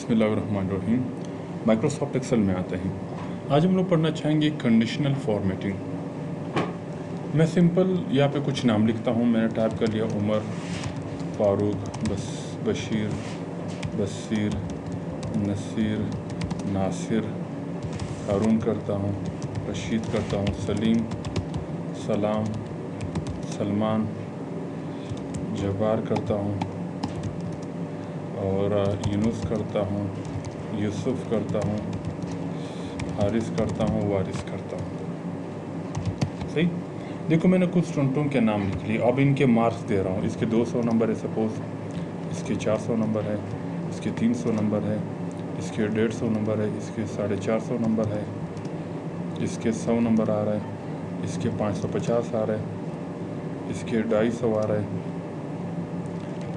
बिस्मिल्लाहिर्रहमानिर्रहीम। Microsoft Excel में आते हैं। आज हम लोग पढ़ना चाहेंगे कंडीशनल फॉर्मेटिंग। मैं सिंपल यहाँ पे कुछ नाम लिखता हूँ। मैंने टाइप कर लिया उमर, फारूक, बशीर, बसीर, नसीर, नासिर, हारून करता हूँ, रशीद करता हूँ, सलीम, सलाम, सलमान, जब्बार करता हूँ और यूनुस करता हूँ, यूसुफ करता हूँ, हारिस करता हूँ, वारिस करता हूँ। सही। देखो मैंने कुछ स्टूडेंटों के नाम लिख लिए। अब इनके मार्क्स दे रहा हूँ। इसके 200 नंबर है सपोज, इसके 400 नंबर है, इसके 300 नंबर है, इसके 150 नंबर है, इसके 450 नंबर है, इसके 100 नंबर आ रहा है, इसके 550 आ रहा है, इसके 250 आ रहा है,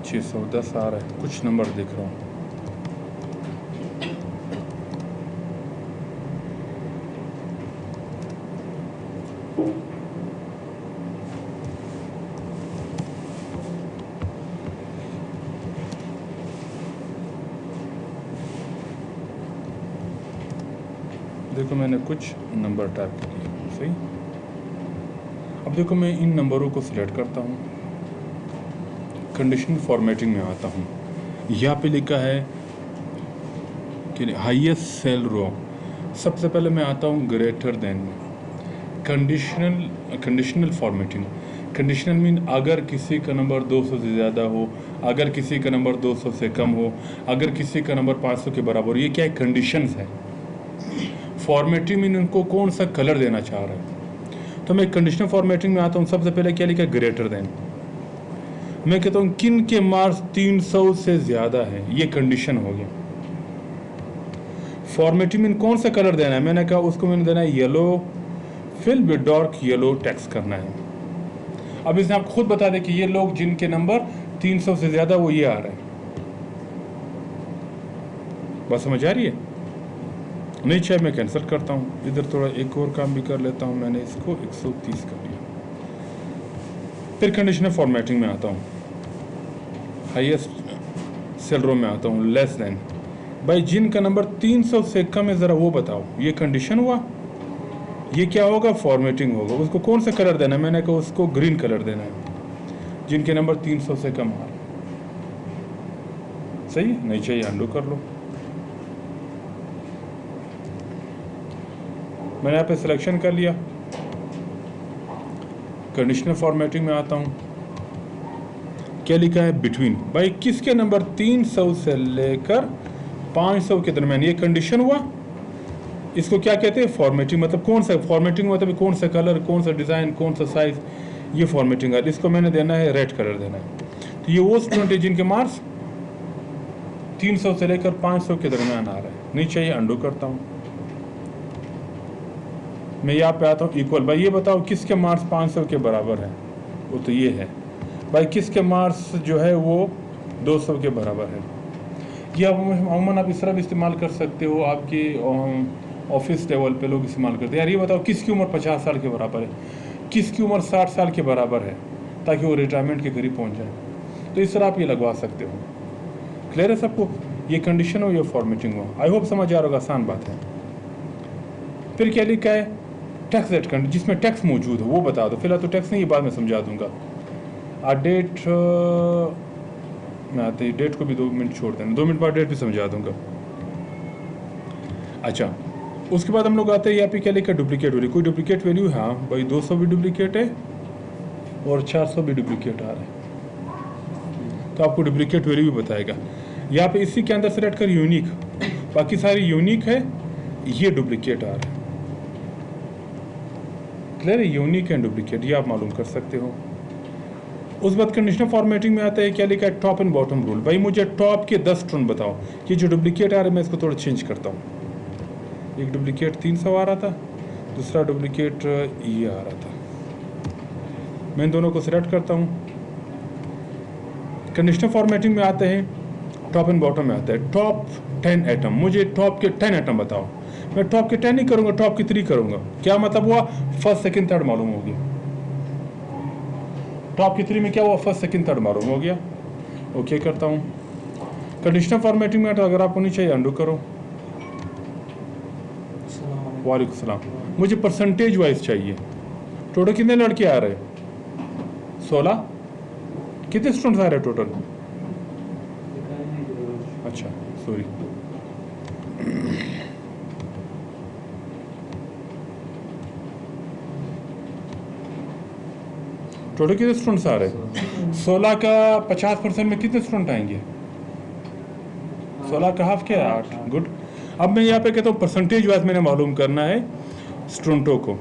610 आ रहा है। कुछ नंबर देख रहा हूँ। देखो मैंने कुछ नंबर टाइप कर लिए। सही। अब देखो मैं इन नंबरों को सिलेक्ट करता हूँ, कंडीशनल फॉर्मेटिंग में आता हूँ। यहाँ पे लिखा है कि हाईएस्ट सेल रो। सबसे पहले मैं आता हूँ ग्रेटर देन में। Conditional formatting. कंडीशनल मीन अगर किसी का नंबर 200 से ज़्यादा हो, अगर किसी का नंबर 200 से कम हो, अगर किसी का नंबर 500 के बराबर हो। ये क्या है? कंडीशंस है। फॉर्मेटिंग मीन उनको कौन सा कलर देना चाह रहा है। तो मैं कंडीशनल फॉर्मेटिंग में आता हूँ। सबसे पहले क्या लिखा है? Greater than. मैं कहता हूँ किन के मार्क्स 300 से ज़्यादा है। ये कंडीशन हो गया। फॉर्मेटिंग में कौन सा कलर देना है? मैंने कहा उसको मैंने देना है yellow, fill with dark yellow text करना है। अब इसने आपको खुद बता दें कि ये लोग जिनके नंबर 300 से ज़्यादा वो ये आ रहे हैं। बात समझ आ रही है? नहीं चाहिए मैं कैंसिल करता हूँ। इधर थोड़ा एक और काम भी कर लेता हूँ। मैंने इसको 130 कर लिया। फिर कंडीशनल फॉर्मेटिंग में आता हूँ। हाईएस्ट सेल रो में आता हूँ। Less than. भाई जिनका नंबर 300 से कम है ज़रा वो बताओ। ये कंडीशन हुआ। ये क्या होगा? फॉर्मेटिंग होगा। उसको कौन सा कलर देना है? मैंने कहा उसको ग्रीन कलर देना है जिनके नंबर 300 से कम आ रहे। सही। नहीं चाहिए अंडू कर लो। मैंने यहाँ पे सिलेक्शन कर लिया। कंडीशनल फॉर्मेटिंग में आता हूँ। क्या लिखा है? बिटवीन। भाई किसके नंबर 300 से लेकर 500 के दरमियान। ये कंडीशन हुआ। इसको क्या कहते हैं? फॉर्मेटिंग। मतलब कौन सा फॉर्मेटिंग मतलब कौन सा कलर, कौन सा डिज़ाइन, कौन सा साइज, ये फॉर्मेटिंग है। इसको मैंने देना है रेड कलर देना है। तो ये वो स्टूडेंट है जिनके मार्क्स 300 से लेकर 500 के दरमियान आ रहे हैं। नहीं चाहिए अंडू करता हूँ। मैं यहाँ पे आता हूँ इक्वल। भाई ये बताओ किसके मार्क्स 500 के बराबर है? वो तो ये है। भाई किसके मार्क्स जो है वो 200 के बराबर है। ये अमूमन आप इस तरह भी इस्तेमाल कर सकते हो। आपके ऑफिस लेवल पे लोग इस्तेमाल करते हैं। यार ये बताओ किसकी उम्र 50 साल के बराबर है, किसकी उम्र 60 साल के बराबर है, ताकि वो रिटायरमेंट के करीब पहुँच जाए। तो इस तरह आप ये लगवा सकते हो। क्लियर है सबको? ये कंडीशन हो, ये फॉर्मेटिंग हो। आई होप समझ आ रहा होगा। आसान बात है। फिर क्या लिखा है? टैक्स डेट, जिसमें टैक्स मौजूद हो वो बता दो। फिलहाल तो टैक्स नहीं, ये बाद में समझा दूंगा। डेट मैं आते ही डेट को भी 2 मिनट छोड़ देना। 2 मिनट बाद डेट भी समझा दूंगा। अच्छा, उसके बाद हम लोग आते हैं यहाँ पे क्या लिखा? Duplicate value. कोई डुप्लीकेट वैल्यू? हाँ भाई 200 भी डुप्लीकेट है और 400 भी डुप्लीकेट आ रहा है। तो आपको डुप्लीकेट वैल्यू भी बताएगा। यहाँ पे इसी के अंदर सेलेक्ट कर यूनिक। बाकी सारी यूनिक है, ये डुप्लीकेट आ रहा है। क्लियर है? यूनिक एंड डुप्लीकेट ये आप मालूम कर सकते हो। उस बाद कंडीशनल फॉर्मेटिंग में आता है क्या लिखा है? Top and bottom rule. भाई मुझे टॉप के 10 टर्न बताओ। ये जो डुप्लीकेट आ रहा है मैं इसको थोड़ा चेंज करता हूँ। एक डुप्लीकेट 300 आ रहा था, दूसरा डुप्लीकेट ये आ रहा था। मैं इन दोनों को सिलेक्ट करता हूँ। कंडीशनल फॉर्मेटिंग में आते हैं। टॉप एंड बॉटम में आता है टॉप 10 आइटम। मुझे टॉप के 10 आइटम बताओ। मैं टॉप के 10 नहीं करूँगा, टॉप के 3 करूँगा। क्या मतलब हुआ? फर्स्ट सेकंड थर्ड मालूम हो गया। टॉप के 3 में क्या हुआ? फर्स्ट सेकंड थर्ड मालूम हो गया। ओके करता हूँ। कंडीशनल फॉर्मेटिंग में तो अगर आपको नहीं चाहिए अंडू करो। वालेकुम सलाम। मुझे परसेंटेज वाइज चाहिए। टोटल कितने लड़के आ रहे? 16। कितने स्टूडेंट्स आ रहे हैं टोटल? अच्छा सॉरी। टोटल कितने स्टूडेंट्स आ रहे हैं? 16 का 50% में कितने स्टूडेंट आएंगे? 16 का हाफ क्या है? 8। गुड। अब मैं यहाँ पे कहता हूँ परसेंटेज वाइज मैंने मालूम करना है स्टूडेंटों को।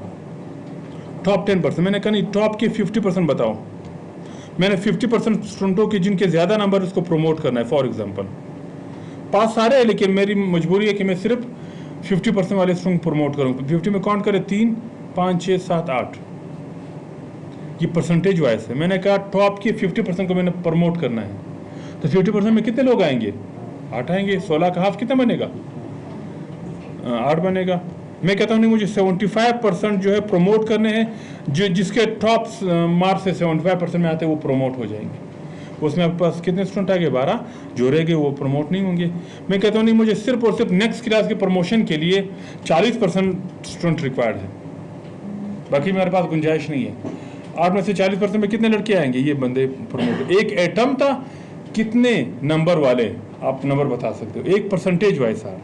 टॉप 10%, मैंने कहा नहीं टॉप के 50% बताओ। मैंने 50% स्टूडेंटों के जिनके ज़्यादा नंबर उसको प्रमोट करना है। फॉर एग्जांपल पास सारे हैं, लेकिन मेरी मजबूरी है कि मैं सिर्फ 50% वाले स्टूडेंट प्रमोट करूँ। 50 में काउंट करें 3, 5, 6, 7, 8। ये परसेंटेज वाइज है। मैंने कहा टॉप के 50% को मैंने प्रमोट करना है, तो 50% में कितने लोग आएंगे? 8 आएंगे। 16 का हाफ कितना बनेगा? 8 बनेगा। मैं कहता हूँ नहीं, मुझे 75% जो है प्रमोट करने हैं। जो जिसके टॉप मार्क्स से 75% में आते हैं वो प्रमोट हो जाएंगे। उसमें आपके पास कितने स्टूडेंट आ गए? 12। जो रह गए वो प्रमोट नहीं होंगे। मैं कहता हूँ नहीं, मुझे सिर्फ और सिर्फ नेक्स्ट क्लास के प्रमोशन के लिए 40% स्टूडेंट रिक्वायर्ड है, बाकी मेरे पास गुंजाइश नहीं है। 8 में से 40% में कितने लड़के आएंगे? ये बंदे प्रमोट। एक एटम था, कितने नंबर वाले आप नंबर बता सकते हो? एक परसेंटेज वाइज सर।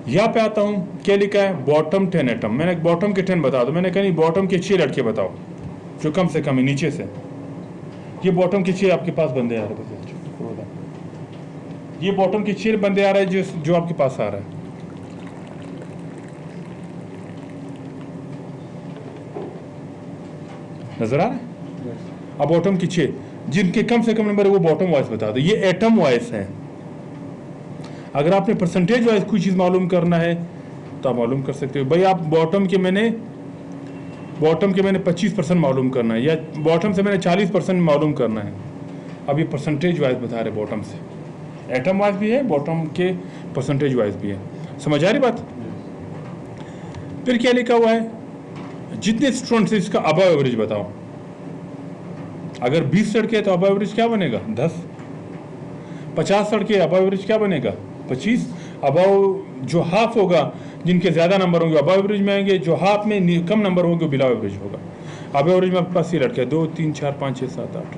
यहाँ पे आता हूँ, क्या लिखा है? Bottom 10 atom. मैंने बॉटम के 10 बता दो। मैंने कहा नहीं, बॉटम के 6 लड़के बताओ जो कम से कम है नीचे से। ये बॉटम के 6 आपके पास बंदे आ रहे हैं। ये बॉटम के 6 बंदे आ रहे हैं जो आपके पास आ रहा है। नजर आ रहा है? अब बॉटम की 6 जिनके कम से कम नंबर है वो बॉटम वाइज बता दो। ये एटम वाइज है। अगर आपने परसेंटेज वाइज कोई चीज़ मालूम करना है तो आप मालूम कर सकते हो। भाई आप बॉटम के मैंने 25% मालूम करना है, या बॉटम से मैंने 40% मालूम करना है। अब ये परसेंटेज वाइज बता रहे बॉटम से। एटम वाइज भी है, बॉटम के परसेंटेज वाइज भी है। समझ आ रही बात? फिर क्या लिखा हुआ है? जितने स्टूडेंट्स इसका अबव एवरेज बताओ। अगर 20 लड़के तो अबव एवरेज क्या बनेगा? 10। 50 लड़के अबव एवरेज क्या बनेगा? 25। अबव जो हाफ होगा, जिनके ज़्यादा नंबर होंगे अबव एवरेज में आएंगे, जो हाफ में कम नंबर होंगे बिलो एवरेज होगा। अबव एवरेज में आपके पास ये लड़के 2, 3, 4, 5, 6, 7, 8।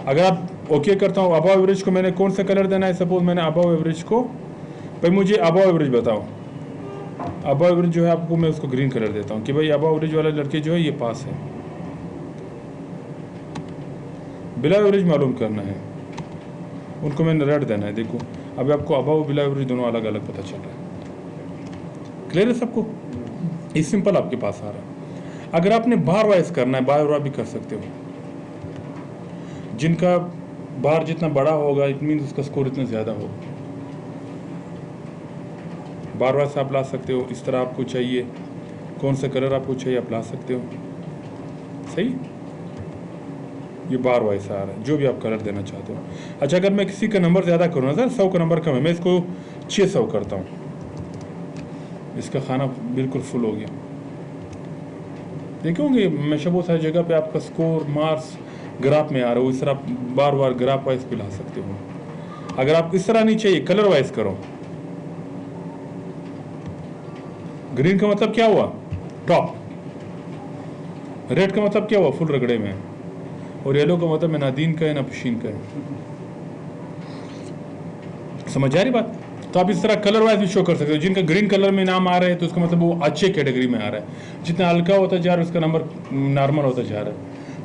अगर आप ओके करता हूँ, अबव एवरेज को मैंने कौन सा कलर देना है? सपोज मैंने अबव एवरेज को, भाई मुझे अबव एवरेज बताओ। अबव एवरेज जो है आपको मैं उसको ग्रीन कलर देता हूँ कि भाई अबव एवरेज वाले लड़के जो है ये पास है। बिलो एवरेज मालूम करना है, उनको मैंने रेड देना है। देखो अभी आपको अबव बिलो एवरेज दोनों अलग अलग पता चल रहा है। क्लियर है सबको? ये सिंपल आपके पास आ रहा है। अगर आपने बार वाइज करना है, बार वार भी कर सकते हो। जिनका बार जितना बड़ा होगा इट मीन उसका स्कोर इतना ज़्यादा होगा। बार वाइज आप ला सकते हो। इस तरह आपको चाहिए, कौन सा कलर आपको चाहिए आप ला सकते हो। सही, ये बार वाइज आ रहा है, जो भी आप कलर देना चाहते हो। अच्छा, अगर मैं किसी का नंबर ज़्यादा करूँ ना सर, 100 का नंबर कम है, मैं इसको 600 करता हूँ। इसका खाना बिल्कुल फुल हो गया। देखोगे मैं बहुत सारी जगह पे आपका स्कोर मार्क्स ग्राफ में आ रहा हो। इस तरह आप बार बार ग्राफ वाइज भी ला सकते हो। अगर आप इस तरह नहीं चाहिए, कलर वाइज करो। ग्रीन का मतलब क्या हुआ? टॉप। रेड का मतलब क्या हुआ? फुल रगड़े में। और येलो का मतलब ना दीन का है ना पशीन का है। समझ आ रही बात? तो आप इस तरह कलर वाइज भी शो कर सकते हो। जिनका ग्रीन कलर में नाम आ रहा है तो उसका मतलब वो अच्छे कैटेगरी में आ रहा है। जितना हल्का होता जा रहा है उसका नंबर नॉर्मल होता जा रहा है।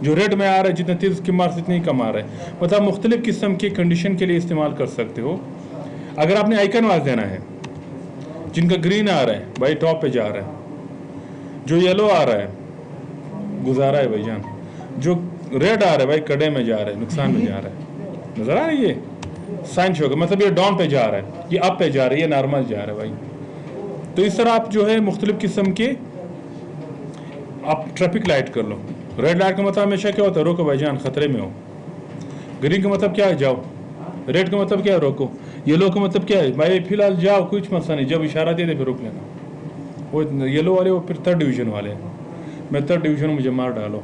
जो रेड में आ रहा है जितना तेज उसके मार्क्स इतने ही कम आ रहे हैं। मतलब मुख्तलिफ किस्म के कंडीशन के लिए इस्तेमाल कर सकते हो। अगर आपने आइकन वाइज देना है, जिनका ग्रीन आ रहा है भाई टॉप पे जा रहा है, जो येलो आ रहा है गुजारा है भाईजान, जो रेड आ रहा है भाई कड़े में जा रहा है, नुकसान में जा रहा है। नजर आ रही है? साइन शो का मतलब ये डाउन पे जा रहा है, ये अप पे जा रहा है, ये नॉर्मल जा रहा है भाई। तो इस तरह आप जो है मुख्तलिफ किस्म के आप ट्रैफिक लाइट कर लो। रेड लाइट का मतलब हमेशा क्या होता है? रोको भाईजान, खतरे में हो। ग्रीन का मतलब क्या है? जाओ। रेड का मतलब क्या है? रोको। येलो का मतलब क्या है? भाई फिलहाल जाओ, कुछ मसला नहीं, जब इशारा दे दे फिर रोक लेना। वो येलो वाले वो फिर 3rd डिवीज़न वाले हैं। मैं 3rd डिवीज़न मुझे मार डालो,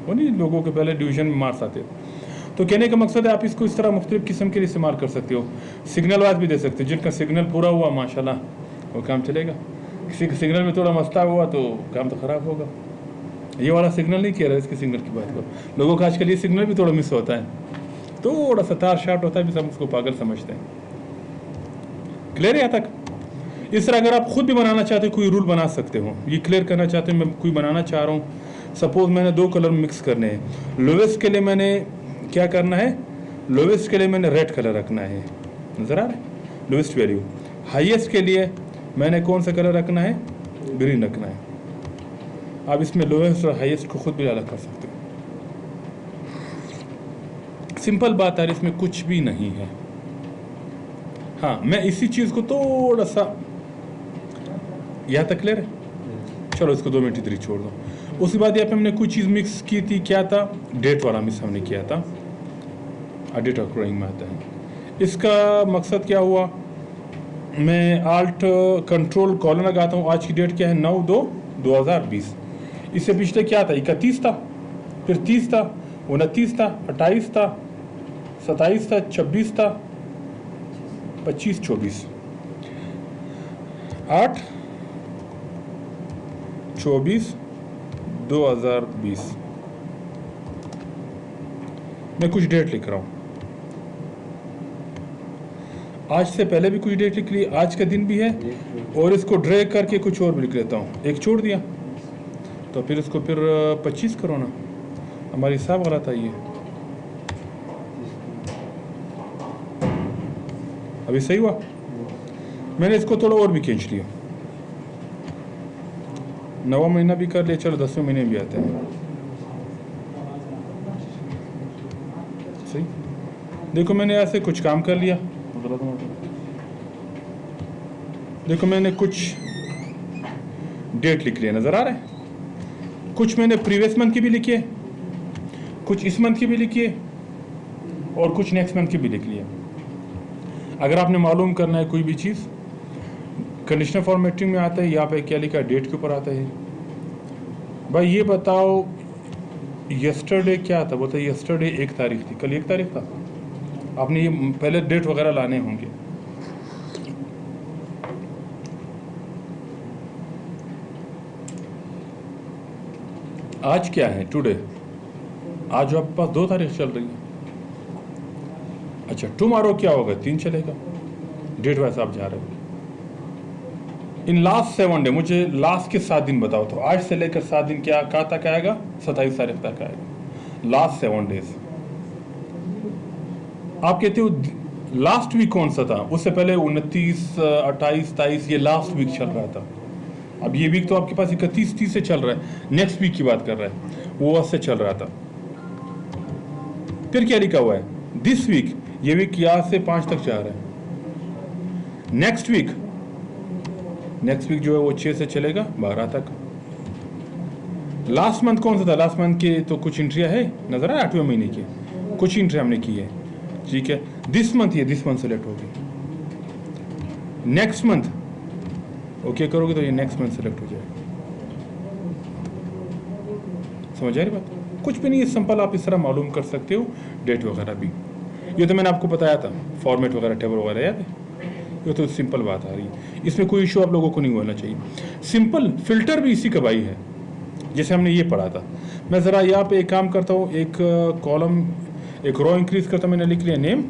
वो नहीं लोगों के पहले डिवीज़न में मार्क्स आते। तो कहने का मकसद है आप इसको इस तरह मुख्तलिफ किस्म के लिए इस्तेमाल कर सकते हो। सिग्नल वाइज भी दे सकते हो, जिनका सिग्नल पूरा हुआ माशाल्लाह वो काम चलेगा, किसी के सिग्नल में थोड़ा मसला हुआ तो काम तो ख़राब होगा। ये वाला सिग्नल नहीं कह रहा, इसके सिग्नल की बात करो। लोगों का आजकल ये सिग्नल भी थोड़ा मिस होता है, थोड़ा सा तार शार्ट होता है भी, सब उसको पागल समझते हैं। क्लियर है यहाँ तक? इस तरह अगर आप खुद भी बनाना चाहते हो कोई रूल बना सकते हो। ये क्लियर करना चाहते हो, मैं कोई बनाना चाह रहा हूँ, सपोज मैंने 2 कलर मिक्स करने हैं। लोवेस्ट के लिए मैंने क्या करना है, लोवेस्ट के लिए मैंने रेड कलर रखना है, नज़र आ रहा है लोवेस्ट वैल्यू। हाईएस्ट के लिए मैंने कौन सा कलर रखना है, ग्रीन रखना है। आप इसमें लोवेस्ट और हाईएस्ट को खुद भी अलग कर सकते हो। सिंपल बात है, इसमें कुछ भी नहीं है। हाँ, मैं इसी चीज़ को थोड़ा सा, यहाँ तक क्लियर है? चलो इसको 2 मिनट इधर ही छोड़ दो। उसके बाद यहाँ पे हमने कुछ चीज़ मिक्स की थी, क्या था, डेट वाला मिक्स हमने किया था, डेट अक्रोइंग में आता है। इसका मकसद क्या हुआ, मैं आल्ट कंट्रोल कॉलन लगाता हूँ। आज की डेट क्या है, 9/2/2020। इससे पिछले क्या था, 31 था, फिर 30 था, 29 था, 28 था, 27 था, 26 था, 25, 24, 8/24/2020। मैं कुछ डेट लिख रहा हूँ, आज से पहले भी कुछ डेट लिख ली, आज का दिन भी है, और इसको ड्रैग करके कुछ और भी लिख लेता हूँ। एक छोड़ दिया तो फिर इसको फिर 25 करो ना, हमारी हिसाब गलत आई है। अभी सही हुआ? मैंने इसको थोड़ा और भी खींच लिया, 9वां महीना भी कर लिया, चलो 10वें महीने भी आते हैं। सही, देखो मैंने ऐसे कुछ काम कर लिया, देखो मैंने कुछ डेट लिख लिया, नजर आ रहा है? कुछ मैंने प्रीवियस मंथ की भी लिखी है, कुछ इस मंथ की भी लिखी है, और कुछ नेक्स्ट मंथ की भी लिख लिया। अगर आपने मालूम करना है कोई भी चीज़, कंडीशनल फॉर्मेटिंग में आता है, यहाँ पे क्या लिखा है, डेट के ऊपर आता है। भाई ये बताओ यस्टरडे क्या था, बोलते यस्टरडे 1 तारीख थी, कल 1 तारीख था। आपने ये पहले डेट वगैरह लाने होंगे। आज क्या है, टुडे, आज आपके पास 2 तारीख चल रही है। अच्छा, टुमारो क्या होगा, 3 चलेगा, डेट वाइज आप जा रहे हो। इन लास्ट 7 डे, मुझे लास्ट के 7 दिन बताओ, तो आज से लेकर 7 दिन क्या कहाँ तक आएगा, 27 तारीख तक आएगा, लास्ट 7 डेज। आप कहते हो लास्ट वीक कौन सा था, उससे पहले 29, 28, 23 ये लास्ट वीक चल रहा था। अब ये वीक तो आपके पास 31, 30 से चल रहा है, नेक्स्ट वीक की बात कर रहा है, वो उससे चल रहा था। फिर क्या लिखा हुआ है, दिस वीक, ये वीक यहाँ से 5 तक जा रहा है। नेक्स्ट वीक जो है वो 6 से चलेगा 12 तक। लास्ट मंथ कौन सा था, लास्ट मंथ के तो कुछ एंट्रियाँ है, नजर आया, 8वें महीने की कुछ एंट्री हमने की है, ठीक है। दिस मंथ, ये दिस मंथ सेलेक्ट होगी। नेक्स्ट मंथ ओके करोगे तो ये नेक्स्ट मंथ सेलेक्ट हो जाएगा। समझ आ रही बात? कुछ भी नहीं है, सिंपल आप इस तरह मालूम कर सकते हो, डेट वगैरह भी। ये तो मैंने आपको बताया था, फॉर्मेट वगैरह, टेबल वगैरह, याद है? ये तो सिंपल बात आ रही है, इसमें कोई इशू आप लोगों को नहीं होना चाहिए। सिंपल फिल्टर भी इसी का भाई है, जैसे हमने ये पढ़ा था। मैं ज़रा यहाँ पे एक काम करता हूँ, एक कॉलम, एक रो इंक्रीज करता हूँ। मैंने लिख लिया नेम,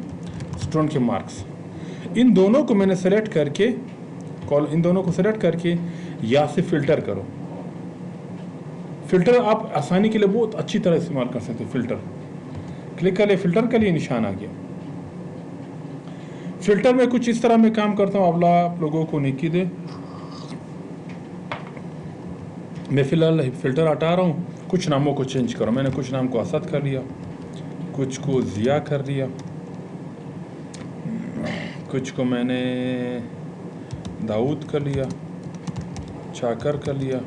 स्टूडेंट के मार्क्स। इन दोनों को मैंने सेलेक्ट करके, इन दोनों को सेलेक्ट करके यहाँ से फिल्टर करो। फिल्टर आप आसानी के लिए बहुत अच्छी तरह इस्तेमाल कर सकते हो। फिल्टर क्लिक कर ले, फिल्टर के लिए निशान आ गया। फिल्टर में कुछ इस तरह मैं काम करता हूँ, अल्लाह आप लोगों को नेकी दे। मैं फिलहाल फिल्टर हटा रहा हूँ, कुछ नामों को चेंज करो। मैंने कुछ नाम को असद कर लिया, कुछ को ज़िया कर दिया, कुछ को मैंने दाऊद कर लिया, चाकर कर लिया,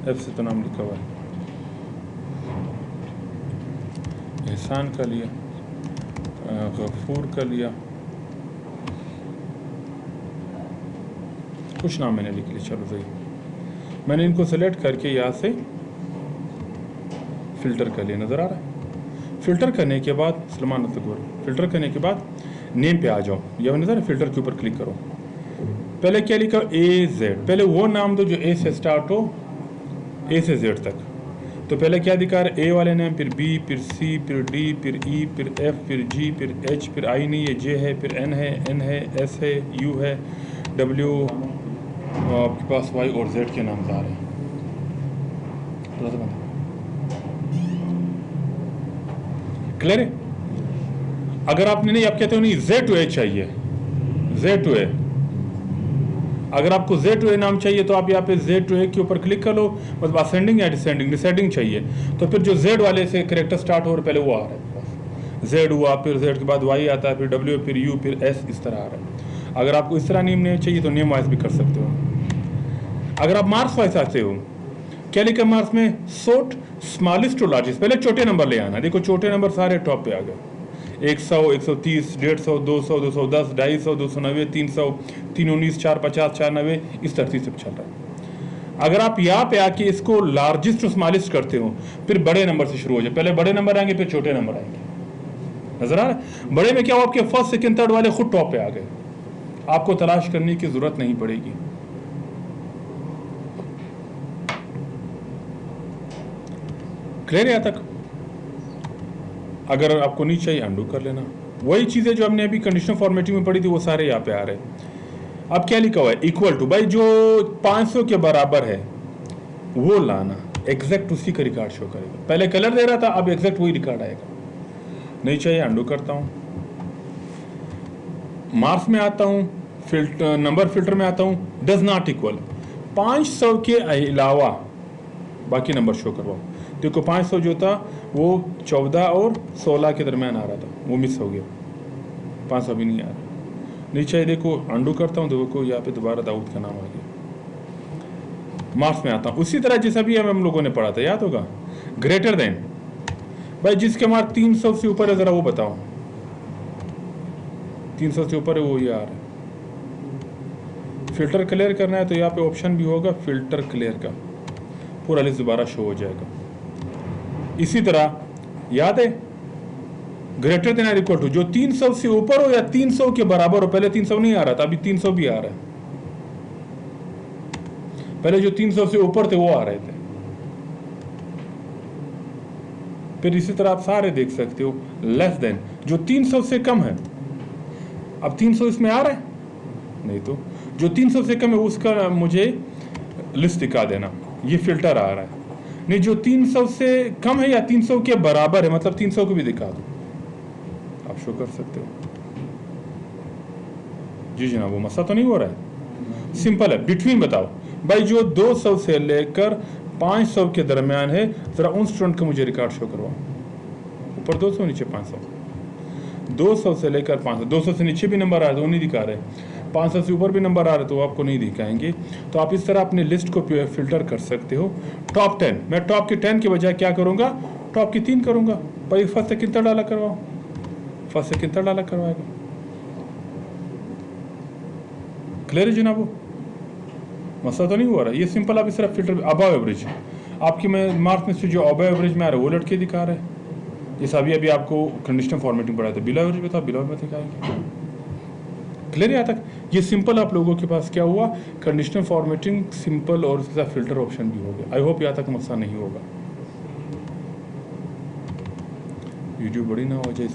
एफ से तो नाम लिखा हुआ है, एहसान कर लिया, गफूर कर लिया, कुछ नाम मैंने लिख लिया। चलो सही, मैंने इनको सेलेक्ट करके यहाँ से फ़िल्टर कर लिया, नज़र आ रहा है। फ़िल्टर करने के बाद सलमान तकबर, फ़िल्टर करने के बाद नेम पे आ जाओ, या नज़र फ़िल्टर के ऊपर क्लिक करो। पहले क्या लिखा, AZ, पहले वो नाम दो जो A से स्टार्ट हो, A से Z तक। तो पहले क्या दिखा रहा है, A वाले नाम, फिर B, फिर C, फिर D, फिर E, फिर F, फिर G, फिर H, फिर I नहीं है, J है, फिर N है, S है, U है, W, आपके पास Y और Z के नाम आ रहे हैं। क्लियर है? अगर आपने नहीं, आप कहते हो नहीं Z to A चाहिए, Z to A, अगर आपको Z to A नाम चाहिए तो आप यहाँ पे Z to A के ऊपर क्लिक कर लो, मतलब असेंडिंग या डिसेंडिंग, डिसेंडिंग चाहिए तो फिर जो Z वाले से करेक्टर स्टार्ट हो रहा है पहले वो आ रहा है, Z हुआ, फिर Z के बाद Y आता है, फिर W, फिर U, फिर S, इस तरह आ रहा है। अगर आपको इस तरह नेम चाहिए तो नेम वाइज भी कर सकते हो। अगर आप मार्क्स वाइज आते हो, क्या लिखा मार्क्स में, सोर्ट स्मॉलेस्ट टू लार्जेस्ट, पहले छोटे नंबर ले आना। देखो छोटे नंबर सारे टॉप पे आ गए, 100, 130, 150, 200, 210, 250, 290, 300, 319, 450, 490, इस तरतीब से चल रहा है। अगर आप यहाँ पे आके इसको लार्जेस्ट टू स्मॉलेस्ट करते हो, फिर बड़े नंबर से शुरू हो जाए, पहले बड़े नंबर आएंगे फिर छोटे नंबर आएंगे, नजर आ रहा है? बड़े में क्या हो, आपके फर्स्ट सेकंड थर्ड वाले खुद टॉप पे आ गए, आपको तलाश करने की जरूरत नहीं पड़ेगी। क्लियर है यहाँ तक? अगर आपको नहीं चाहिए अंडू कर लेना। वही चीज़ें जो हमने अभी कंडीशनल फॉर्मेटिंग में पढ़ी थी वो सारे यहाँ पे आ रहे हैं। अब क्या लिखा हुआ है, इक्वल टू, भाई जो 500 के बराबर है वो लाना, एग्जैक्ट उसी का रिकॉर्ड शो करेगा। पहले कलर दे रहा था, अब एग्जैक्ट वही रिकॉर्ड आएगा। नहीं चाहिए अंडू करता हूँ, मार्क्स में आता हूँ, फिल्टर नंबर फिल्टर में आता हूँ, डज नॉट इक्वल, 500 के अलावा बाकी नंबर शो करवाओ। देखो 500 जो था वो 14 और 16 के दरमियान आ रहा था, वो मिस हो गया, 500 भी नहीं आ रहा। नहीं चाहिए, देखो अंडू करता हूँ, देखो यहाँ पे दोबारा दाऊद का नाम आ गया। मार्क्स में आता हूँ उसी तरह जैसा भी हम लोगों ने पढ़ा था, याद होगा, ग्रेटर देन, भाई जिसके मार्क 300 से ऊपर है जरा वो बताओ, 300 से ऊपर है वो ये आ रहा है। फिल्टर क्लियर करना है तो यहाँ पे ऑप्शन भी होगा फिल्टर क्लियर का, पूरा लिस्ट दोबारा शो हो जाएगा। इसी तरह याद है, ग्रेटर देन और इक्वल टू, जो 300 से ऊपर हो या 300 के बराबर हो, पहले 300 नहीं आ रहा था, अभी 300 भी आ रहा है, पहले जो 300 से ऊपर थे वो आ रहे थे। फिर इसी तरह आप सारे देख सकते हो, लेस देन, जो 300 से कम है, अब 300 इसमें आ रहा है नहीं, तो जो 300 से कम है उसका मुझे लिस्ट दिखा देना, ये फिल्टर आ रहा है। नहीं, जो 300 से कम है या 300 के बराबर है, मतलब 300 को भी दिखा दो, आप शो कर सकते हो। जी जनाब, वो मसला तो नहीं हो रहा है, सिंपल है। बिटवीन बताओ भाई, जो 200 से लेकर 500 के दरमियान है, जरा उन स्टूडेंट का मुझे रिकॉर्ड शो करवाओ। ऊपर 200, नीचे 500, 200 से लेकर 500, 200 से नीचे भी नंबर आ रहे तो वो नहीं दिखा रहे, 500 से ऊपर भी नंबर आ रहे तो आपको नहीं दिखाएंगे। तो आप इस तरह अपने लिस्ट को फिल्टर कर सकते हो। टॉप 10, मैं टॉप के 10 के बजाय क्या करूँगा, टॉप की 3 करूँगा। भाई फर्स्ट से कितना डाला करवाओ, फर्स्ट से कितना डाला करवाएगा। क्लियर है जनाब, मसला तो नहीं हुआ रहा, ये सिंपल। आप इस तरह फिल्टर, अबव एवरेज, आपकी मैं मार्क्स में से जो अबव एवरेज में आ रहा है वो लड़के दिखा रहे हैं, जैसा अभी आपको कंडीशनल फॉर्मेटिंग पढ़ा था, बिलो एवरेज में था, बिलो में दिखाएंगे। क्लियर है यहाँ तक? ये सिंपल आप लोगों के पास क्या हुआ, कंडीशनल फॉर्मेटिंग सिंपल और उसके साथ फिल्टर ऑप्शन भी हो गया। आई होप यहाँ तक मसला नहीं होगा, वीडियो बड़ी ना हो जाए।